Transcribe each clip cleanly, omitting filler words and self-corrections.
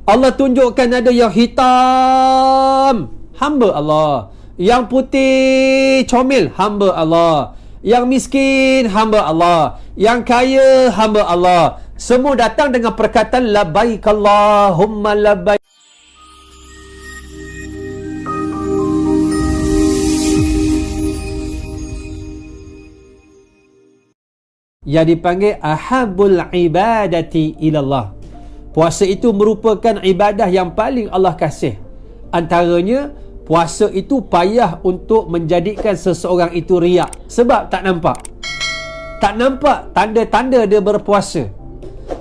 Allah tunjukkan ada yang hitam, hamba Allah. Yang putih comel, hamba Allah. Yang miskin, hamba Allah. Yang kaya, hamba Allah. Semua datang dengan perkataan labbaik Allahumma labbaik. Yang dipanggil ahabul ibadati ilallah. Puasa itu merupakan ibadah yang paling Allah kasih. Antaranya, puasa itu payah untuk menjadikan seseorang itu riak. Sebab tak nampak. Tak nampak tanda-tanda dia berpuasa.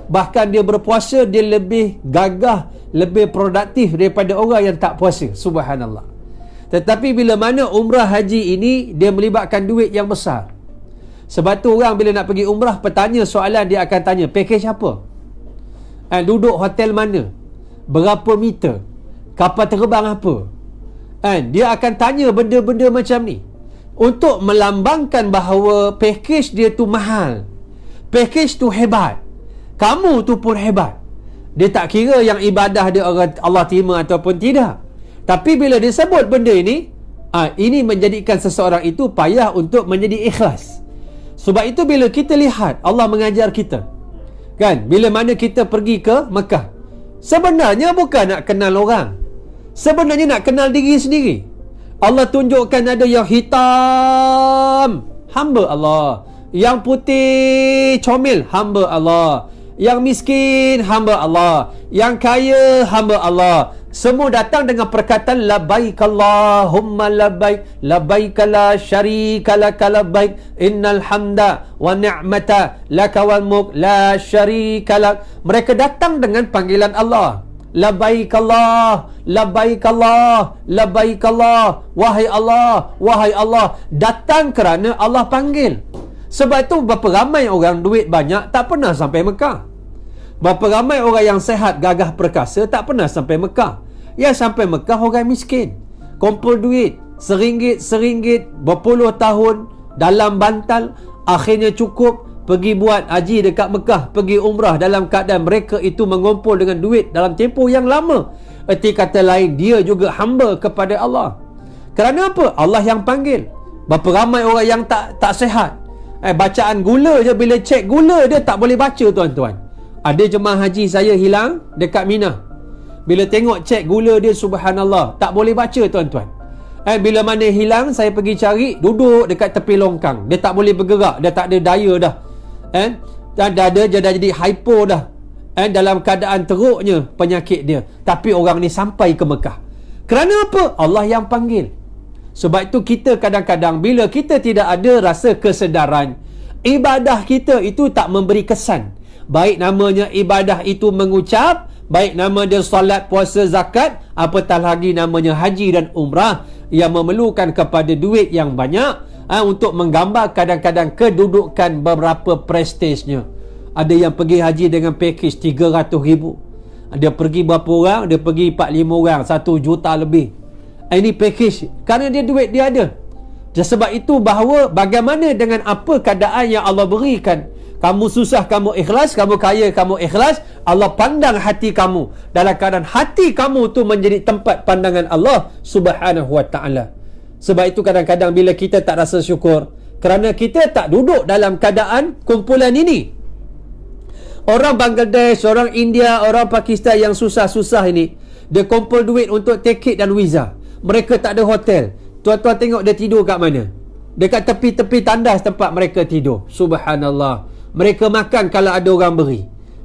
Bahkan dia berpuasa, dia lebih gagah, lebih produktif daripada orang yang tak puasa. Subhanallah. Tetapi bila mana umrah haji ini, dia melibatkan duit yang besar. Sebab tu orang bila nak pergi umrah, petanya soalan dia akan tanya, package apa? Duduk hotel mana? Berapa meter? Kapal terbang apa? Dia akan tanya benda-benda macam ni untuk melambangkan bahawa package dia tu mahal. Package tu hebat. Kamu tu pun hebat. Dia tak kira yang ibadah dia Allah terima ataupun tidak. Tapi bila dia sebut benda ini, ini menjadikan seseorang itu payah untuk menjadi ikhlas. Sebab itu bila kita lihat Allah mengajar kita, kan, bila mana kita pergi ke Mekah, sebenarnya bukan nak kenal orang, sebenarnya nak kenal diri sendiri. Allah tunjukkan ada yang hitam, hamba Allah. Yang putih comel, hamba Allah. Yang miskin, hamba Allah. Yang kaya, hamba Allah. Semua datang dengan perkataan labbaik Allahumma labbaik, labbaik la syarika lak labbaik, innal hamda wa ni'mata laka wal mulk la syarika lak. Mereka datang dengan panggilan Allah. Labbaik Allah, labbaik Allah, labbaik Allah. Wahai Allah, wahai Allah. Datang kerana Allah panggil. Sebab itu berapa ramai orang duit banyak tak pernah sampai Mekah. Berapa ramai orang yang sehat, gagah perkasa tak pernah sampai Mekah. Yang sampai Mekah orang miskin, kumpul duit seringgit, berpuluh tahun dalam bantal, akhirnya cukup pergi buat haji dekat Mekah, pergi umrah dalam keadaan mereka itu mengumpul dengan duit dalam tempoh yang lama. Erti kata lain, dia juga hamba kepada Allah. Kerana apa? Allah yang panggil. Berapa ramai orang yang tak sehat, bacaan gula je, bila cek gula dia tak boleh baca, tuan-tuan. Ada jemaah haji saya hilang dekat Mina. Bila tengok cek gula dia, subhanallah, tak boleh baca, tuan-tuan. Bila mana hilang, saya pergi cari, duduk dekat tepi longkang. Dia tak boleh bergerak, dia tak ada daya dah. Dan dah jadi hypo dah. Dalam keadaan teruknya penyakit dia. Tapi orang ni sampai ke Mekah. Kerana apa? Allah yang panggil. Sebab itu kita kadang-kadang bila kita tidak ada rasa kesedaran, ibadah kita itu tak memberi kesan. Baik namanya ibadah itu mengucap, baik nama dia solat, puasa, zakat, apatah lagi namanya haji dan umrah yang memerlukan kepada duit yang banyak, untuk menggambar kadang-kadang kedudukan beberapa prestisnya. Ada yang pergi haji dengan package 300,000. Dia pergi berapa orang? Dia pergi 4-5 orang, 1 juta lebih. Ini package kerana dia duit dia ada. Sebab itu bahawa bagaimana dengan apa keadaan yang Allah berikan. Kamu susah, kamu ikhlas. Kamu kaya, kamu ikhlas. Allah pandang hati kamu. Dalam keadaan hati kamu tu menjadi tempat pandangan Allah Subhanahu wa ta'ala. Sebab itu kadang-kadang bila kita tak rasa syukur, kerana kita tak duduk dalam keadaan kumpulan ini. Orang Bangladesh, orang India, orang Pakistan yang susah-susah ini, dia kumpul duit untuk tiket dan visa. Mereka tak ada hotel. Tuan-tuan tengok dia tidur kat mana? Dekat tepi-tepi tandas tempat mereka tidur. Subhanallah. Mereka makan kalau ada orang beri.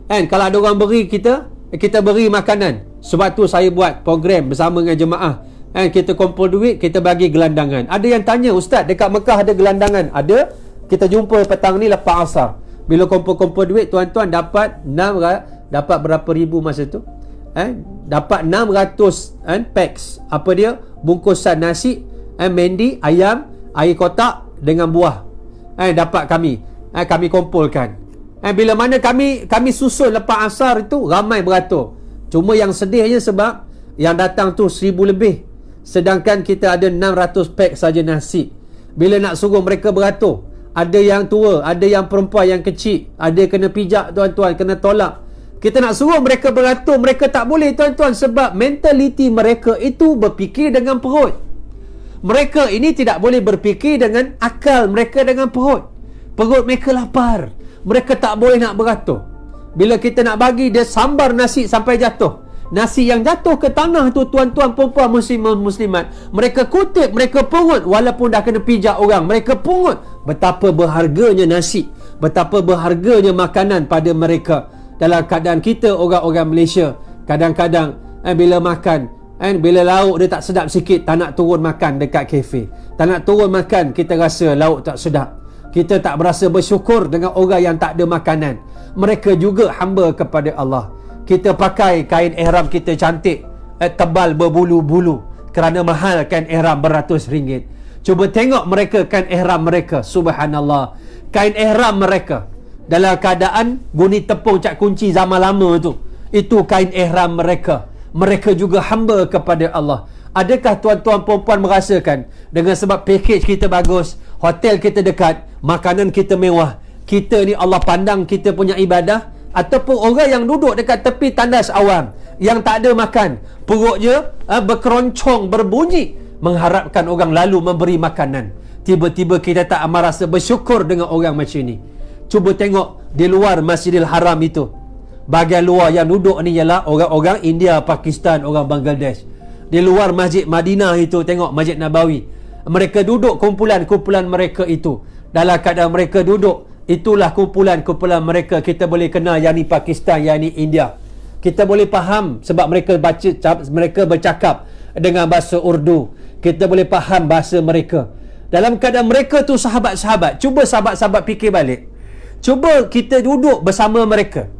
Kalau ada orang beri, kita beri makanan. Sebab tu saya buat program bersama dengan jemaah. Kita kumpul duit, kita bagi gelandangan. Ada yang tanya, Ustaz, dekat Mekah ada gelandangan? Ada. Kita jumpa petang ni lepas asar. Bila kumpul-kumpul duit, tuan-tuan dapat berapa ribu masa tu? Dapat 600 packs. Apa dia? Bungkusan nasi, mendi, ayam, air kotak dengan buah. Dapat kami kumpulkan. Bila mana kami susun lepas asar itu, ramai beratur. Cuma yang sedihnya sebab yang datang tu 1000 lebih, sedangkan kita ada 600 pack saja nasi. Bila nak suruh mereka beratur, ada yang tua, ada yang perempuan yang kecil, ada kena pijak, tuan-tuan, kena tolak. Kita nak suruh mereka beratur, mereka tak boleh tuan-tuan, sebab mentaliti mereka itu berfikir dengan perut. Mereka ini tidak boleh berfikir dengan akal, mereka dengan perut. Perut mereka lapar, mereka tak boleh nak beratur. Bila kita nak bagi dia sambar nasi sampai jatuh, nasi yang jatuh ke tanah tu tuan-tuan perempuan muslimat, mereka kutip, mereka pungut, walaupun dah kena pijak orang, mereka pungut. Betapa berharganya nasi, betapa berharganya makanan pada mereka. Dalam keadaan kita orang-orang Malaysia, kadang-kadang bila makan, bila lauk dia tak sedap sikit, tak nak turun makan dekat kafe. Tak nak turun makan, kita rasa lauk tak sedap. Kita tak berasa bersyukur dengan orang yang tak ada makanan. Mereka juga hamba kepada Allah. Kita pakai kain ihram kita cantik, tebal berbulu-bulu, kerana mahal kain ihram beratus ringgit. Cuba tengok mereka, kain ihram mereka, subhanallah. Kain ihram mereka dalam keadaan guni tepung cak kunci zaman lama tu, itu kain ihram mereka. Mereka juga hamba kepada Allah. Adakah tuan-tuan perempuan merasakan dengan sebab package kita bagus, hotel kita dekat, makanan kita mewah, kita ni Allah pandang kita punya ibadah? Ataupun orang yang duduk dekat tepi tandas awam, yang tak ada makan, perutnya berkeroncong, berbunyi, mengharapkan orang lalu memberi makanan. Tiba-tiba kita tak merasa bersyukur dengan orang macam ni. Cuba tengok di luar Masjidil Haram itu, bahagian luar yang duduk ni ialah orang-orang India, Pakistan, orang Bangladesh. Di luar Masjid Madinah itu, tengok Masjid Nabawi, mereka duduk, kumpulan-kumpulan mereka itu, dalam keadaan mereka duduk, itulah kumpulan-kumpulan mereka. Kita boleh kenal yang ni Pakistan, yang ni India. Kita boleh faham sebab mereka mereka bercakap dengan bahasa Urdu. Kita boleh faham bahasa mereka. Dalam keadaan mereka tu sahabat-sahabat, cuba sahabat-sahabat fikir balik. Cuba kita duduk bersama mereka.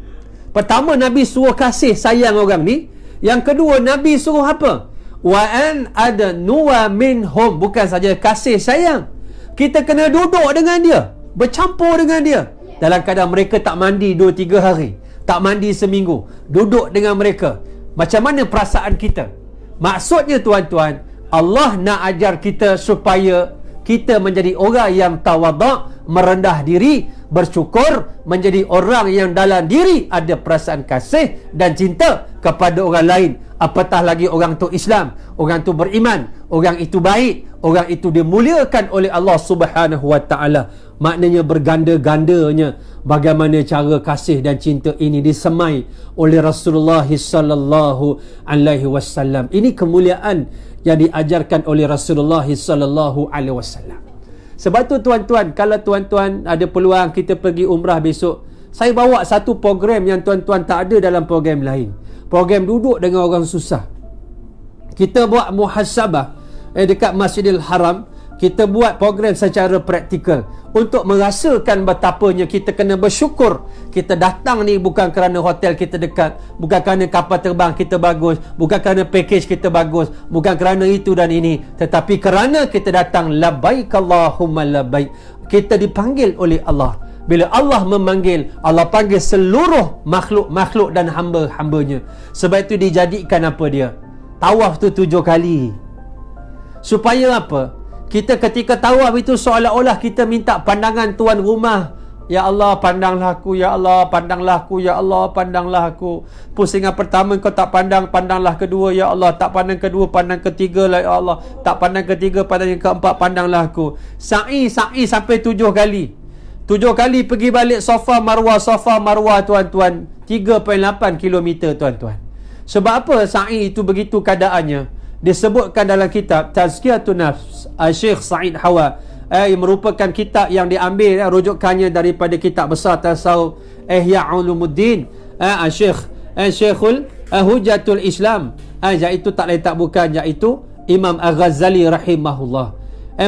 Pertama, Nabi suruh kasih sayang orang ni. Yang kedua, Nabi suruh apa? Wa an adnuwa minhum. Bukan saja kasih sayang, kita kena duduk dengan dia, bercampur dengan dia. Dalam keadaan mereka tak mandi 2-3 hari, tak mandi seminggu, duduk dengan mereka. Macam mana perasaan kita? Maksudnya tuan-tuan, Allah nak ajar kita supaya kita menjadi orang yang tawaduk, merendah diri, bersyukur, menjadi orang yang dalam diri ada perasaan kasih dan cinta kepada orang lain. Apatah lagi orang tu Islam, orang tu beriman, orang itu baik, orang itu dimuliakan oleh Allah Subhanahu wa taala. Maknanya berganda-gandanya bagaimana cara kasih dan cinta ini disemai oleh Rasulullah sallallahu alaihi wasallam. Ini kemuliaan yang diajarkan oleh Rasulullah sallallahu alaihi wasallam. Sebab tu tuan-tuan, kalau tuan-tuan ada peluang kita pergi umrah besok, saya bawa satu program yang tuan-tuan tak ada dalam program lain. Program duduk dengan orang susah. Kita buat muhasabah dekat Masjidil Haram. Kita buat program secara praktikal untuk merasakan betapanya kita kena bersyukur. Kita datang ni bukan kerana hotel kita dekat, bukan kerana kapal terbang kita bagus, bukan kerana package kita bagus, bukan kerana itu dan ini, tetapi kerana kita datang labbaik Allahumma labbaik. Kita dipanggil oleh Allah. Bila Allah memanggil, Allah panggil seluruh makhluk-makhluk dan hamba-hambanya. Sebab itu dijadikan apa dia? Tawaf tu 7 kali. Supaya apa? Kita ketika tawaf itu seolah-olah kita minta pandangan tuan rumah. Ya Allah, pandanglah aku. Ya Allah, pandanglah aku. Ya Allah, pandanglah aku. Pusingan pertama kau tak pandang, pandanglah kedua. Ya Allah, tak pandang kedua, pandang ketiga lah. Ya Allah, tak pandang ketiga, pandang yang keempat, pandanglah aku. Sa'i sampai 7 kali. 7 kali pergi balik Safa Marwah tuan-tuan. 3.8 km tuan-tuan. Sebab apa sa'i itu begitu keadaannya? Disebutkan dalam kitab Tazkiyatun Nafs Syekh Sa'id Hawa, yang merupakan kitab yang diambil rujukannya daripada kitab besar Tasawuf Ihya Ulumuddin Syekhul Hujjatul Islam, iaitu tak lain tak bukan iaitu Imam Al-Ghazali rahimahullah.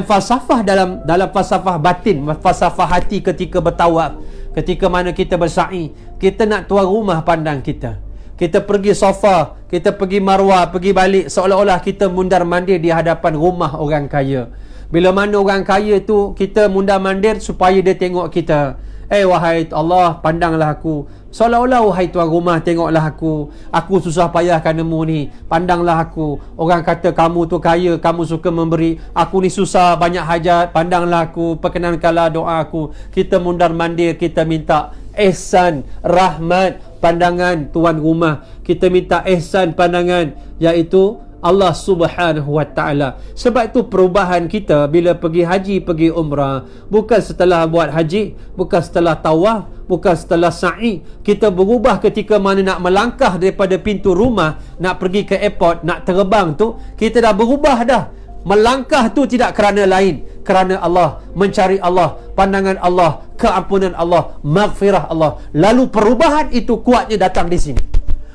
Falsafah dalam falsafah batin, falsafah hati ketika bertawaf, ketika mana kita bersa'i, kita nak tuan rumah pandang kita. Kita pergi Safa, kita pergi Marwah, pergi balik seolah-olah kita mundar-mandir di hadapan rumah orang kaya. Bila mana orang kaya tu kita mundar-mandir supaya dia tengok kita. Wahai Allah, pandanglah aku. Seolah-olah wahai tuan rumah, tengoklah aku. Aku susah payah karenamu ni. Pandanglah aku. Orang kata kamu tu kaya, kamu suka memberi. Aku ni susah, banyak hajat. Pandanglah aku, perkenankanlah doa aku. Kita mundar-mandir, kita minta ihsan, rahmat, pandangan tuan rumah, kita minta ihsan pandangan, iaitu Allah Subhanahu Wa Ta'ala. Sebab itu perubahan kita bila pergi haji, pergi umrah, bukan setelah buat haji, bukan setelah tawaf, bukan setelah sa'i. Kita berubah ketika mana nak melangkah daripada pintu rumah, nak pergi ke airport, nak terbang tu, kita dah berubah dah. Melangkah tu tidak kerana lain, kerana Allah, mencari Allah, pandangan Allah, keampunan Allah, maghfirah Allah. Lalu perubahan itu kuatnya datang di sini.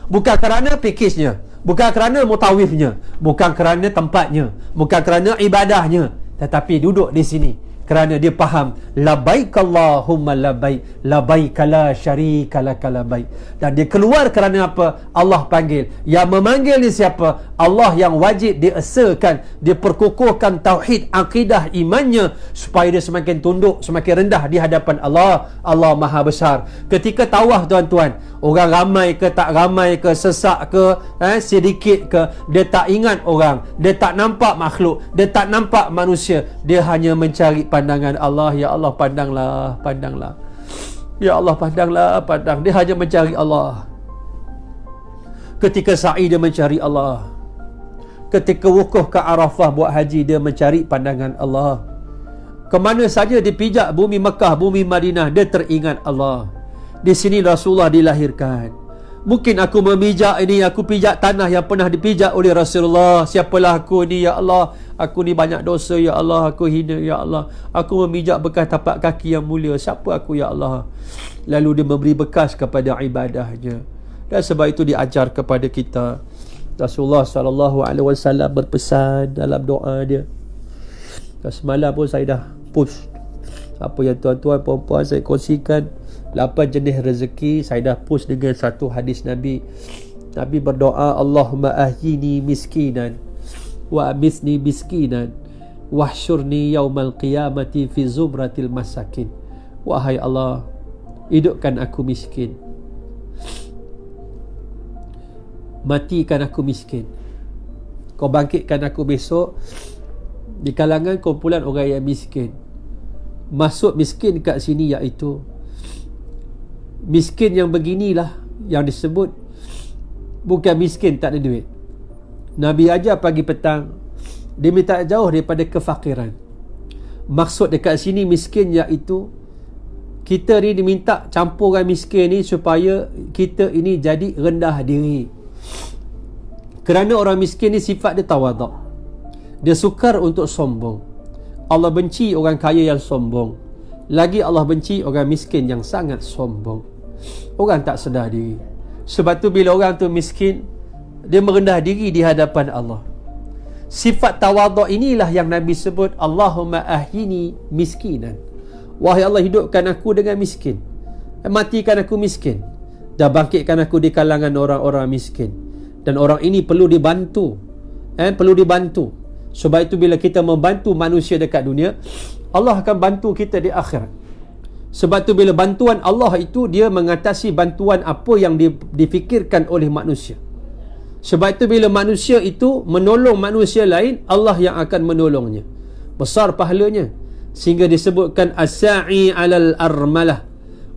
Bukan kerana pakejnya, bukan kerana mutawifnya, bukan kerana tempatnya, bukan kerana ibadahnya, tetapi duduk di sini kerana dia faham labbaik Allahumma labbaik, labbaik la syarika lak labbaik. Dan dia keluar kerana apa? Allah panggil. Yang memanggil ni siapa? Allah yang wajib diesakan, dia perkukuhkan tauhid akidah imannya supaya dia semakin tunduk, semakin rendah di hadapan Allah. Allah Maha Besar. Ketika tawaf tuan-tuan, orang ramai ke tak ramai ke, sesak ke, sedikit ke, dia tak ingat orang, dia tak nampak makhluk, dia tak nampak manusia, dia hanya mencari pandangan Allah. Ya Allah, pandanglah, pandanglah. Ya Allah, pandanglah, pandang. Dia hanya mencari Allah. Ketika sa'i dia mencari Allah. Ketika wukuf ke Arafah buat haji, dia mencari pandangan Allah. Kemana saja dia pijak bumi Mekah, bumi Madinah, dia teringat Allah. Di sini Rasulullah dilahirkan. Mungkin aku memijak ini, aku pijak tanah yang pernah dipijak oleh Rasulullah. Siapalah aku ni, ya Allah? Aku ni banyak dosa, ya Allah. Aku hina, ya Allah. Aku memijak bekas tapak kaki yang mulia. Siapa aku, ya Allah? Lalu dia memberi bekas kepada ibadahnya. Dan sebab itu diajar kepada kita. Rasulullah SAW berpesan dalam doa dia. Dan semalam pun saya dah post apa yang tuan-tuan puan-puan saya kongsikan, 8 jenis rezeki. Saya dah post dengan satu hadis Nabi. Nabi berdoa, Allahumma ahyini miskinan wa amisni miskinan wahsyurni yaumal qiyamati fi zubratil masakin. Wahai Allah, hidupkan aku miskin, matikan aku miskin, kau bangkitkan aku besok di kalangan kumpulan orang yang miskin. Maksud miskin kat sini iaitu miskin yang beginilah yang disebut bukan miskin tak ada duit. Nabi ajar pagi petang, dia minta jauh daripada kefakiran. Maksud dekat sini miskin iaitu kita ni diminta campuran miskin ni supaya kita ini jadi rendah diri. Kerana orang miskin ni sifat dia tawaduk, dia sukar untuk sombong. Allah benci orang kaya yang sombong. Lagi Allah benci orang miskin yang sangat sombong. Orang tak sedar diri. Sebab tu bila orang tu miskin, dia merendah diri di hadapan Allah. Sifat tawaduk inilah yang Nabi sebut, Allahumma ahyini miskinan. Wahai Allah, hidupkan aku dengan miskin, matikan aku miskin, dan bangkitkan aku di kalangan orang-orang miskin. Dan orang ini perlu dibantu, perlu dibantu. Sebab itu bila kita membantu manusia dekat dunia, Allah akan bantu kita di akhirat. Sebab itu bila bantuan Allah itu, dia mengatasi bantuan apa yang difikirkan oleh manusia. Sebab itu bila manusia itu menolong manusia lain, Allah yang akan menolongnya. Besar pahalanya. Sehingga disebutkan as-sa'i 'alal armalah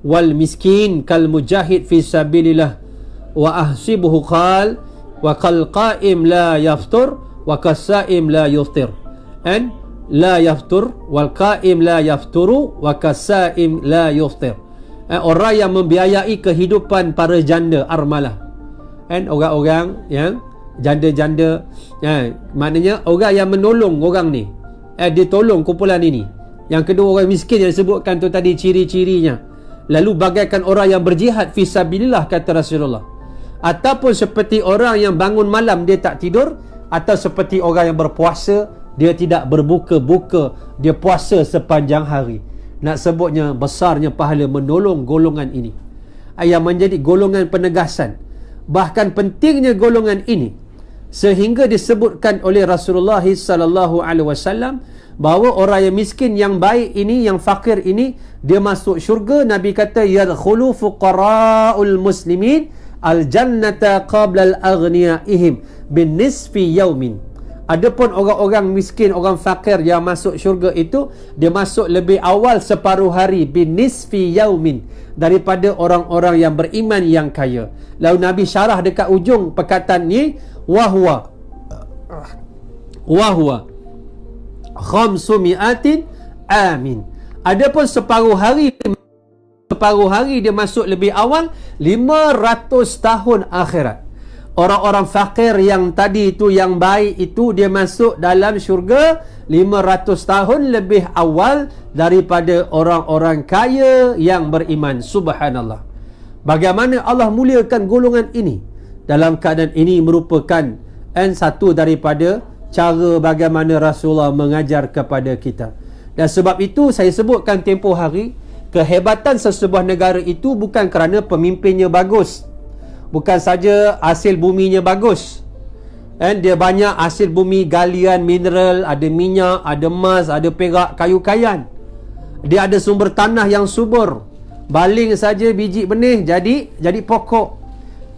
wal miskin kal mujahid fi sabilillah wa ahsibuhu qal wa kal qa'im la yaftur wa kasaim la yuftir, and la yaftur wal qaim la yafturu wa kasaim la yuftir. Orang yang membiayai kehidupan para janda armalah, orang-orang yang janda-janda, maknanya orang yang menolong orang ni, dia tolong kumpulan ini. Yang kedua, orang miskin yang disebutkan tu tadi ciri-cirinya. Lalu bagaikan orang yang berjihad fi sabilillah, kata Rasulullah. Ataupun seperti orang yang bangun malam dia tak tidur, atau seperti orang yang berpuasa, dia tidak berbuka-buka, dia puasa sepanjang hari. Nak sebutnya besarnya pahala menolong golongan ini, yang menjadi golongan penegasan. Bahkan pentingnya golongan ini sehingga disebutkan oleh Rasulullah SAW bahawa orang yang miskin, yang baik ini, yang fakir ini, dia masuk syurga. Nabi kata, yadkhulu fuqara'ul muslimin al-jannata qabla al-aghniyaihim bin nisfi yaumin. Adapun orang-orang miskin, orang fakir yang masuk syurga itu, dia masuk lebih awal separuh hari, binisfi yaumin, daripada orang-orang yang beriman yang kaya. Lalu Nabi syarah dekat ujung perkataan ni, wahwa khamsumiatin amin. Adapun separuh hari dia masuk lebih awal 500 tahun akhirat. Orang-orang fakir yang tadi itu, yang baik itu, dia masuk dalam syurga 500 tahun lebih awal daripada orang-orang kaya yang beriman. Subhanallah. Bagaimana Allah muliakan golongan ini? Dalam keadaan ini merupakan satu daripada cara bagaimana Rasulullah mengajar kepada kita. Dan sebab itu saya sebutkan tempoh hari, kehebatan sesebuah negara itu bukan kerana pemimpinnya bagus, bukan saja hasil buminya bagus, dia banyak hasil bumi, galian, mineral, ada minyak, ada emas, ada perak, kayu kayan. Dia ada sumber tanah yang subur, baling saja biji benih jadi pokok.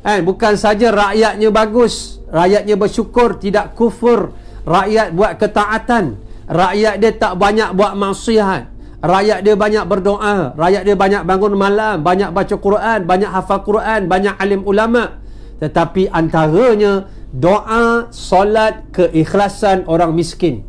Bukan saja rakyatnya bagus, rakyatnya bersyukur, tidak kufur, rakyat buat ketaatan, rakyat dia tak banyak buat maksiat, rakyat dia banyak berdoa, rakyat dia banyak bangun malam, banyak baca Quran, banyak hafal Quran, banyak alim ulama. Tetapi antaranya doa, solat, keikhlasan orang miskin.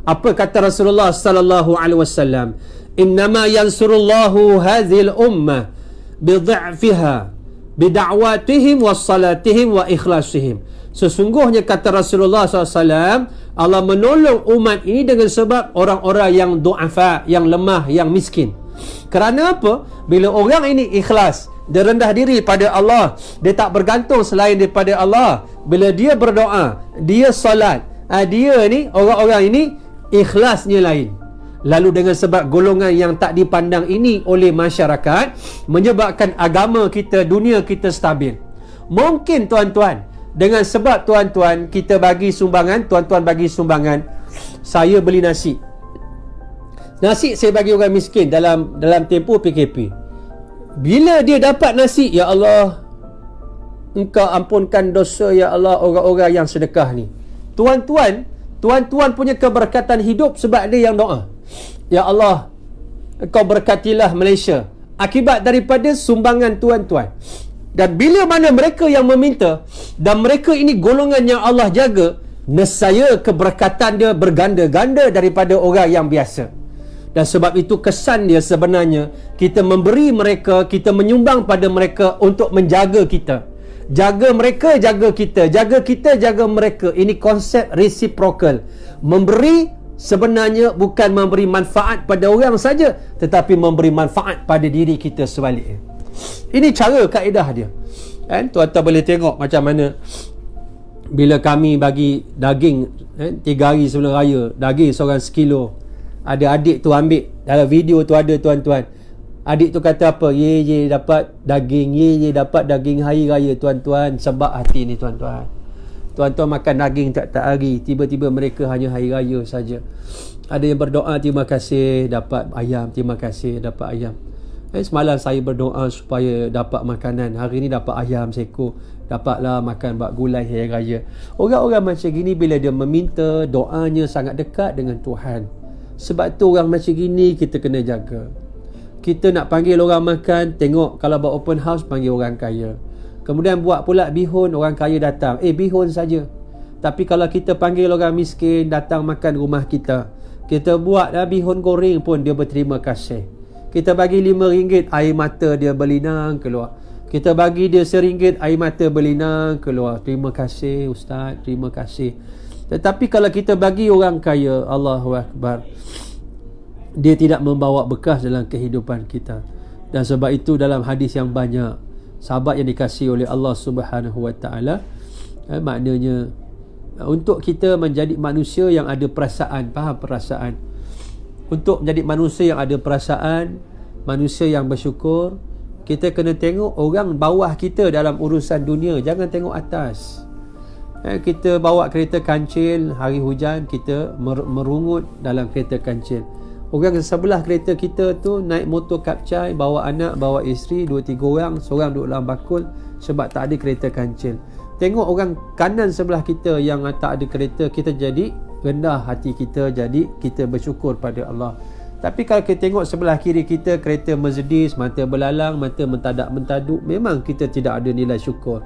Apa kata Rasulullah sallallahu alaihi wasallam? Innama yansurullahu hadhil ummah bidha'fiha bida'watihim wassalatihim wa ikhlasihim. Sesungguhnya kata Rasulullah SAW, Allah menolong umat ini dengan sebab orang-orang yang du'afa, yang lemah, yang miskin. Kerana apa? Bila orang ini ikhlas, dia rendah diri pada Allah, dia tak bergantung selain daripada Allah. Bila dia berdoa, dia solat, dia ni, orang-orang ini ikhlasnya lain. Lalu dengan sebab golongan yang tak dipandang ini oleh masyarakat, menyebabkan agama kita, dunia kita stabil. Mungkin tuan-tuan, dengan sebab tuan-tuan kita bagi sumbangan, tuan-tuan bagi sumbangan, saya beli nasi saya bagi orang miskin dalam tempoh PKP. Bila dia dapat nasi, ya Allah, Engkau ampunkan dosa ya Allah orang-orang yang sedekah ni. Tuan-tuan punya keberkatan hidup sebab dia yang doa. Ya Allah, Engkau berkatilah Malaysia akibat daripada sumbangan tuan-tuan. Dan bila mana mereka yang meminta, dan mereka ini golongan yang Allah jaga, nescaya keberkatan dia berganda-ganda daripada orang yang biasa. Dan sebab itu kesan dia sebenarnya, kita memberi mereka, kita menyumbang pada mereka untuk menjaga kita. Jaga mereka, jaga kita. Jaga kita, jaga mereka. Ini konsep reciprocal. Memberi sebenarnya bukan memberi manfaat pada orang saja, tetapi memberi manfaat pada diri kita sebaliknya. Ini cara kaedah dia. Tuan-tuan boleh tengok macam mana bila kami bagi daging 3 hari sebelum raya, daging seorang 1 kilo. Ada adik tu ambil, dalam video tu ada tuan-tuan, adik tu kata apa? Ye dapat daging, ye dapat daging hari raya. Tuan-tuan, sebab hati ni tuan-tuan. Tuan-tuan makan daging tak hari, tiba-tiba mereka hanya hari raya saja. Ada yang berdoa, terima kasih dapat ayam, terima kasih dapat ayam. Semalam saya berdoa supaya dapat makanan, hari ni dapat ayam seekor, dapatlah makan bak gulai hari raya. Orang-orang macam gini bila dia meminta, doanya sangat dekat dengan Tuhan. Sebab tu orang macam gini kita kena jaga. Kita nak panggil orang makan, tengok kalau buat open house panggil orang kaya. Kemudian buat pula bihun, orang kaya datang, bihun saja. Tapi kalau kita panggil orang miskin datang makan rumah kita, kita buat bihun goreng pun dia berterima kasih. Kita bagi RM5, air mata dia berlinang keluar. Kita bagi dia RM1, air mata berlinang keluar. Terima kasih Ustaz, terima kasih. Tetapi kalau kita bagi orang kaya, Allahu Akbar, dia tidak membawa bekas dalam kehidupan kita. Dan sebab itu dalam hadis yang banyak, sahabat yang dikasihi oleh Allah Subhanahu Wa Taala, maknanya untuk kita menjadi manusia yang ada perasaan, faham perasaan. Untuk menjadi manusia yang ada perasaan, manusia yang bersyukur, kita kena tengok orang bawah kita dalam urusan dunia, jangan tengok atas. Kita bawa kereta kancil, hari hujan kita merungut dalam kereta kancil. Orang sebelah kereta kita tu naik motor kapcai, bawa anak, bawa isteri, 2-3 orang, seorang duduk dalam bakul sebab tak ada kereta kancil. Tengok orang kanan sebelah kita yang tak ada kereta, kita jadi rendah hati kita, jadi kita bersyukur pada Allah. Tapi kalau kita tengok sebelah kiri kita kereta Mercedes, mata belalang, mata mentadak mentaduk, memang kita tidak ada nilai syukur.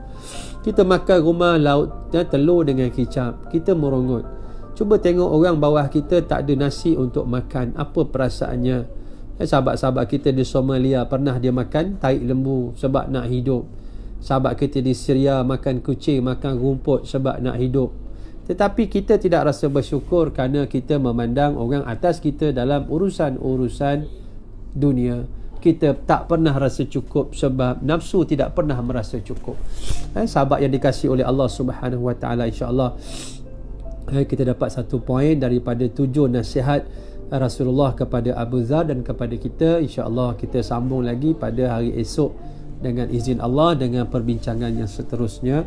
Kita makan rumah laut telur dengan kicap, kita merongut. Cuba tengok orang bawah kita tak ada nasi untuk makan, apa perasaannya? Sahabat-sahabat kita di Somalia pernah dia makan tahi lembu sebab nak hidup. Sahabat kita di Syria makan kucing, makan rumput sebab nak hidup. Tetapi kita tidak rasa bersyukur kerana kita memandang orang atas kita dalam urusan-urusan dunia. Kita tak pernah rasa cukup sebab nafsu tidak pernah merasa cukup. Sahabat yang dikasihi oleh Allah Subhanahu Wa Taala, insya-Allah kita dapat satu poin daripada 7 nasihat Rasulullah kepada Abu Dzar dan kepada kita. Insya-Allah kita sambung lagi pada hari esok dengan izin Allah dengan perbincangan yang seterusnya.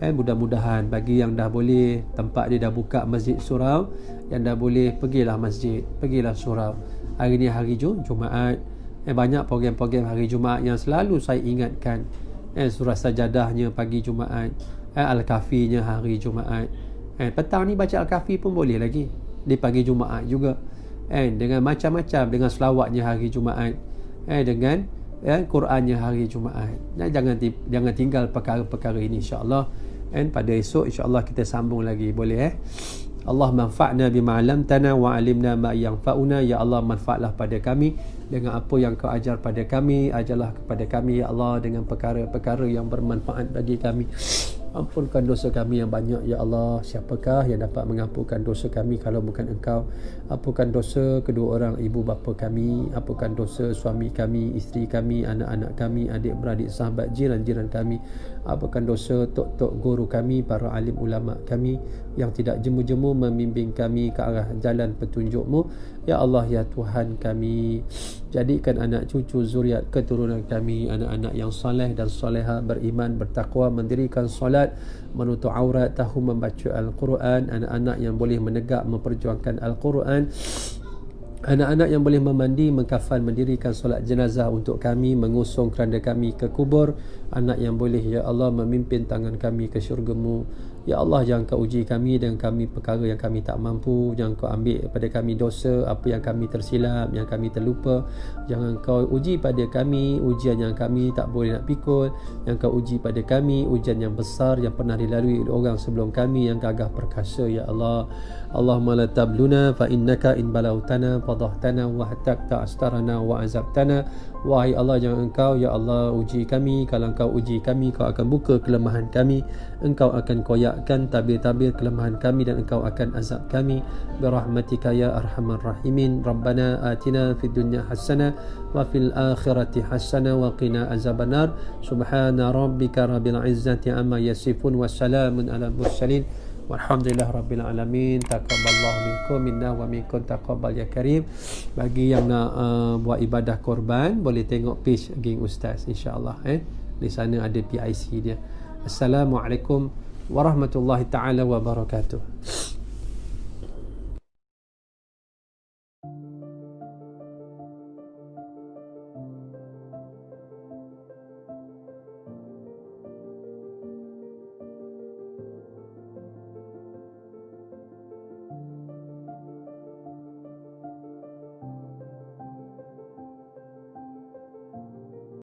Mudah-mudahan bagi yang dah boleh, tempat dia dah buka masjid surau, yang dah boleh pergilah masjid, pergilah surau. Hari ni hari Jumaat, banyak program-program hari Jumaat yang selalu saya ingatkan. Surah Sajadahnya pagi Jumaat, Al-Kafinya hari Jumaat. Petang ni baca Al-Kafi pun boleh lagi di pagi Jumaat juga. Dengan macam-macam, dengan selawatnya hari Jumaat, dengan Qurannya hari Jumaat. Jangan tinggal perkara-perkara ini, insya-Allah. Pada esok insya-Allah kita sambung lagi, boleh Allah manfa'na bima 'allamtana wa 'alimna ma yanfa'una. Ya Allah, manfaatlah pada kami dengan apa yang Kau ajar pada kami. Ajarlah kepada kami ya Allah dengan perkara-perkara yang bermanfaat bagi kami. Ampunkan dosa kami yang banyak ya Allah. Siapakah yang dapat mengampunkan dosa kami kalau bukan Engkau? Ampunkan dosa kedua orang ibu bapa kami, ampunkan dosa suami kami, isteri kami, anak-anak kami, adik-beradik, sahabat, jiran-jiran kami. Ampunkan dosa tok-tok guru kami, para alim ulama kami yang tidak jemu-jemu membimbing kami ke arah jalan petunjuk-Mu. Ya Allah, ya Tuhan kami, jadikan anak cucu zuriat keturunan kami anak-anak yang soleh dan soleha, beriman, bertakwa, mendirikan solat, menutup aurat, tahu membaca Al-Quran, anak-anak yang boleh menegak memperjuangkan Al-Quran, anak-anak yang boleh memandi, mengkafan, mendirikan solat jenazah untuk kami, mengusung keranda kami ke kubur, anak yang boleh ya Allah memimpin tangan kami ke syurga-Mu. Ya Allah, jangan Kau uji kami dengan kami perkara yang kami tak mampu. Jangan Kau ambil pada kami dosa apa yang kami tersilap, yang kami terlupa. Jangan Kau uji pada kami ujian yang kami tak boleh nak pikul. Yang Kau uji pada kami ujian yang besar yang pernah dilalui oleh orang sebelum kami yang gagah perkasa ya Allah. Allahumma la tabluna fa innaka in balautana fadahtana wa hatta astarana wa azabtana. Wahai Allah, jangan Engkau ya Allah uji kami. Kalau Engkau uji kami, Kau akan buka kelemahan kami. Engkau akan koyakkan tabir-tabir kelemahan kami dan Engkau akan azab kami. Birahmatika ya arhamar rahimin. Rabbana atina fid dunya hasanah wa fil akhirati hasanah wa qina azabannar. Subhana rabbika rabbil izzati amma yasifun wa salamun ala mursalin. Walhamdulillah rabbil alamin. Taqabbalallahu minkum minna wa minkum taqabbal ya karim. Bagi yang nak buat ibadah korban, boleh tengok page geng ustaz insya-Allah. Di sana ada PIC dia. Assalamualaikum warahmatullahi taala wabarakatuh.